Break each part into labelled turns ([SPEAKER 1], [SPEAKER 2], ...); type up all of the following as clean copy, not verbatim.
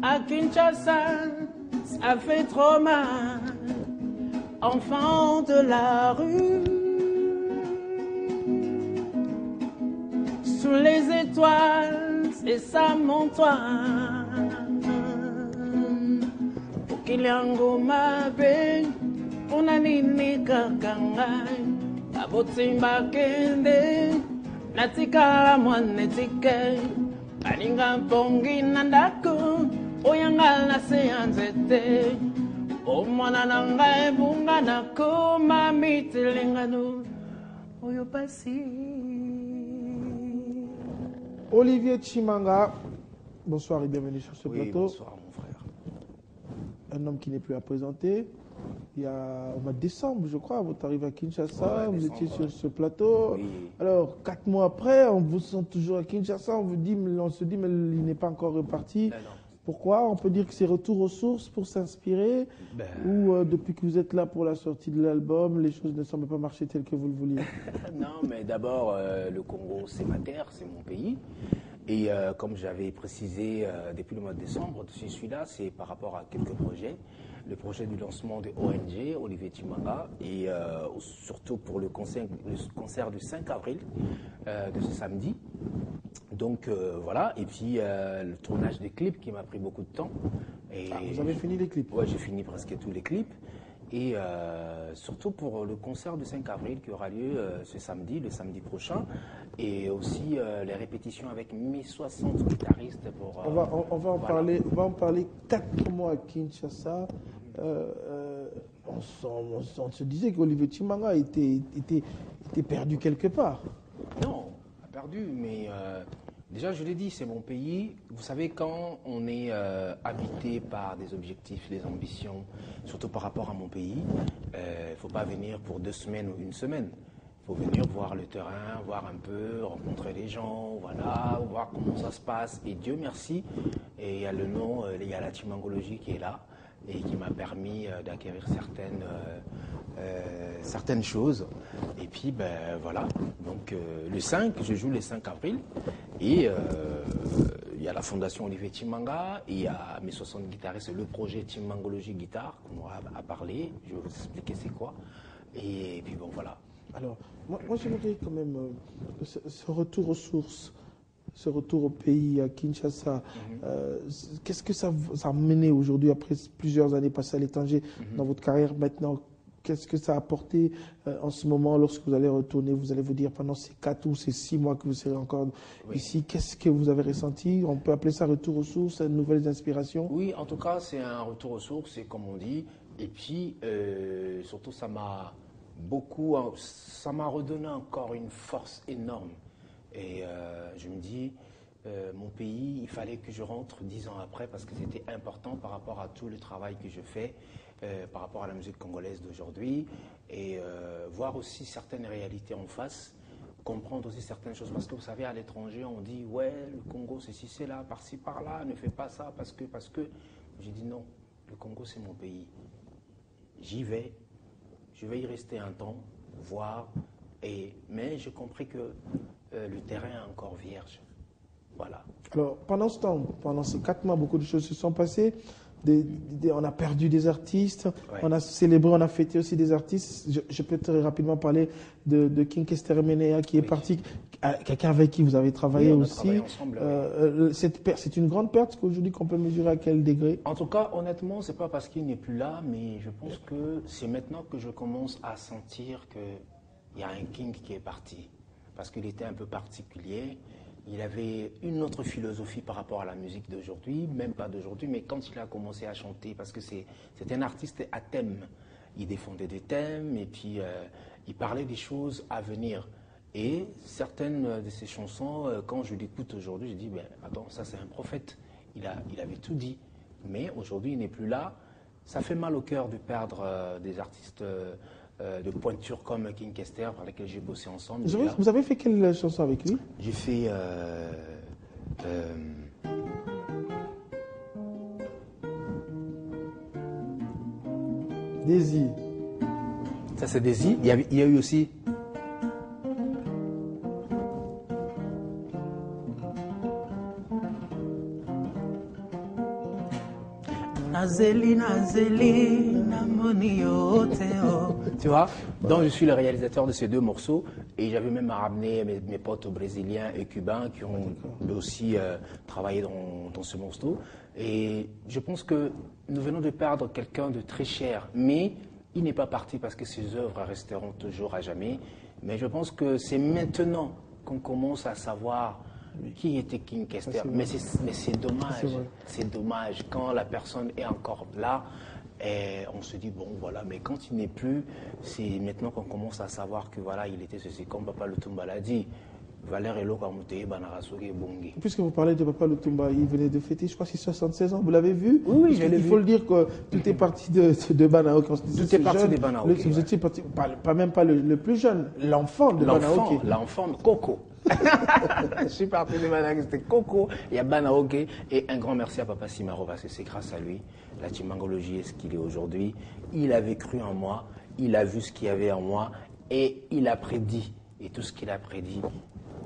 [SPEAKER 1] À Kinshasa, ça fait trop mal. Enfant de la rue, sous les étoiles, c'est ça mon toit. Pour qu'il y ait un go mabe, on a nini kakangai. Abotimba kende, natika mwanetike. Alinga pongi nandako, oyanga na seanzete. O mwana nangai bunga nako, mami telengano, oyo pasi.
[SPEAKER 2] Olivier Tshimanga, bonsoir et bienvenue sur ce plateau.
[SPEAKER 1] Bonsoir mon frère.
[SPEAKER 2] Un homme qui n'est plus à présenter. Il y a au mois de décembre, je crois, vous êtes arrivé à Kinshasa, vous étiez sur ce plateau.
[SPEAKER 1] Oui.
[SPEAKER 2] Alors, 4 mois après, on vous sent toujours à Kinshasa, on se dit, mais il n'est pas encore reparti.
[SPEAKER 1] Ben non.
[SPEAKER 2] Pourquoi? On peut dire que c'est retour aux sources pour s'inspirer, ou depuis que vous êtes là pour la sortie de l'album, les choses ne semblent pas marcher telles que vous le vouliez?
[SPEAKER 1] Non, mais d'abord, le Congo, c'est ma terre, c'est mon pays. Et comme j'avais précisé depuis le mois de décembre, si je suis là, c'est par rapport à quelques projets. Le projet du lancement de ONG, Olivier Tshimanga, et surtout pour le concert du 5 avril de ce samedi. Donc voilà, et puis le tournage des clips qui m'a pris beaucoup de temps. Et
[SPEAKER 2] vous avez fini les clips?
[SPEAKER 1] Oui, j'ai fini presque tous les clips. Et surtout pour le concert du 5 avril qui aura lieu ce samedi, le samedi prochain. Et aussi les répétitions avec mes 60 guitaristes. Pour,
[SPEAKER 2] on va en parler 4 mois à Kinshasa. On se disait qu'Olivier Tshimanga était perdu quelque part.
[SPEAKER 1] Non, pas perdu, mais déjà je l'ai dit, c'est mon pays. Vous savez, quand on est habité par des objectifs, des ambitions, surtout par rapport à mon pays, il ne faut pas venir pour 2 semaines ou 1 semaine. Il faut venir voir le terrain, voir un peu, rencontrer les gens, voilà, voir comment ça se passe. Et Dieu merci, et il y a le nom, il y a la Tshimangologie qui est là et qui m'a permis d'acquérir certaines choses. Et puis, ben voilà. Donc, le 5, je joue le 5 avril. Et il y a la fondation Olivier Tshimanga, il y a mes 60 guitaristes, le projet Tshimangologie Guitare, qu'on aura à parler. Je vais vous expliquer c'est quoi. Et puis bon, voilà.
[SPEAKER 2] Alors, moi j'aimerais quand même ce retour aux sources, ce retour au pays, à Kinshasa. Qu'est-ce que ça a mené aujourd'hui, après plusieurs années passées à l'étranger, dans votre carrière maintenant? Qu'est-ce que ça a apporté en ce moment, lorsque vous allez retourner? Vous allez vous dire, pendant ces 4 ou ces 6 mois que vous serez encore ici, qu'est-ce que vous avez ressenti? On peut appeler ça retour aux sources, nouvelles inspirations?
[SPEAKER 1] Oui, en tout cas, c'est un retour aux sources, c'est comme on dit. Et puis, surtout, ça m'a redonné encore une force énorme. Et je me dis, mon pays, il fallait que je rentre 10 ans après parce que c'était important par rapport à tout le travail que je fais, par rapport à la musique congolaise d'aujourd'hui, et voir aussi certaines réalités en face, comprendre aussi certaines choses. Parce que vous savez, à l'étranger, on dit, ouais, le Congo, c'est ci, c'est là, par-ci, par-là, ne fais pas ça, parce que. J'ai dit non, le Congo, c'est mon pays. J'y vais. Je vais y rester un temps, voir, mais j'ai compris que le terrain est encore vierge. Voilà.
[SPEAKER 2] Alors, pendant ce temps, pendant ces 4 mois, beaucoup de choses se sont passées. On a perdu des artistes, on a célébré, on a fêté aussi des artistes. Je peux très rapidement parler de King Kester Menea qui est parti, quelqu'un avec qui vous avez travaillé aussi.
[SPEAKER 1] Ensemble,
[SPEAKER 2] c'est une grande perte qu'aujourd'hui qu'on peut mesurer à quel degré?
[SPEAKER 1] En tout cas, honnêtement, c'est pas parce qu'il n'est plus là, mais je pense que c'est maintenant que je commence à sentir qu'il y a un King qui est parti. Parce qu'il était un peu particulier. Il avait une autre philosophie par rapport à la musique d'aujourd'hui, même pas d'aujourd'hui, mais quand il a commencé à chanter, parce que c'est un artiste à thème. Il défendait des thèmes et puis il parlait des choses à venir. Et certaines de ses chansons, quand je l'écoute aujourd'hui, je dis, ben, attends, ça c'est un prophète. Il avait tout dit. Mais aujourd'hui, il n'est plus là. Ça fait mal au cœur de perdre des artistes de pointure comme King Kester, par lesquels j'ai bossé ensemble.
[SPEAKER 2] Vous avez fait quelle chanson avec lui?
[SPEAKER 1] J'ai fait...
[SPEAKER 2] Daisy.
[SPEAKER 1] Ça c'est Daisy. Il y a eu aussi... Tu vois? Donc je suis le réalisateur de ces deux morceaux et j'avais même ramené mes potes brésiliens et cubains qui ont aussi travaillé dans ce morceau. Et je pense que nous venons de perdre quelqu'un de très cher, mais il n'est pas parti parce que ses œuvres resteront toujours à jamais. Mais je pense que c'est maintenant qu'on commence à savoir qui était King Kester. Mais c'est dommage. C'est dommage. Quand la personne est encore là, et on se dit, bon, voilà, mais quand il n'est plus, c'est maintenant qu'on commence à savoir que, voilà, il était ceci, comme Papa Lutumba l'a dit.
[SPEAKER 2] Puisque vous parlez de Papa Lutumba, il venait de fêter, je crois, ses 76 ans. Vous l'avez vu?
[SPEAKER 1] Oui, je l'ai vu.
[SPEAKER 2] Il faut le dire que tout est parti de Banaoke.
[SPEAKER 1] Tout est parti de Banaoke.
[SPEAKER 2] Vous étiez parti, pas même pas le plus jeune, l'enfant de Banaoke.
[SPEAKER 1] L'enfant de Coco. Je suis parti de Banaoke, c'était Coco. Il y a Banaoke. Et un grand merci à Papa Simaro, parce que c'est grâce à lui, la Timangologie est ce qu'il est aujourd'hui. Il avait cru en moi, il a vu ce qu'il y avait en moi et il a prédit. Et tout ce qu'il a prédit,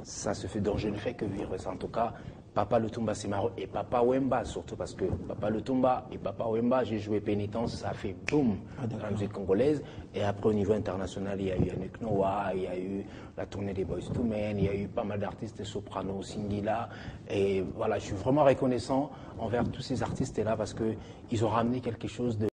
[SPEAKER 1] ça se fait, donc je ne fais que vivre ça. En tout cas, Papa Lutumba Simaro et Papa Wemba, surtout parce que Papa Lutumba et Papa Wemba, j'ai joué Pénitence, ça a fait boum dans la musique congolaise. Et après, au niveau international, il y a eu Yannick Noah, il y a eu la tournée des Boys to Men, il y a eu pas mal d'artistes soprano, Singila. Et voilà, je suis vraiment reconnaissant envers tous ces artistes-là parce qu'ils ont ramené quelque chose de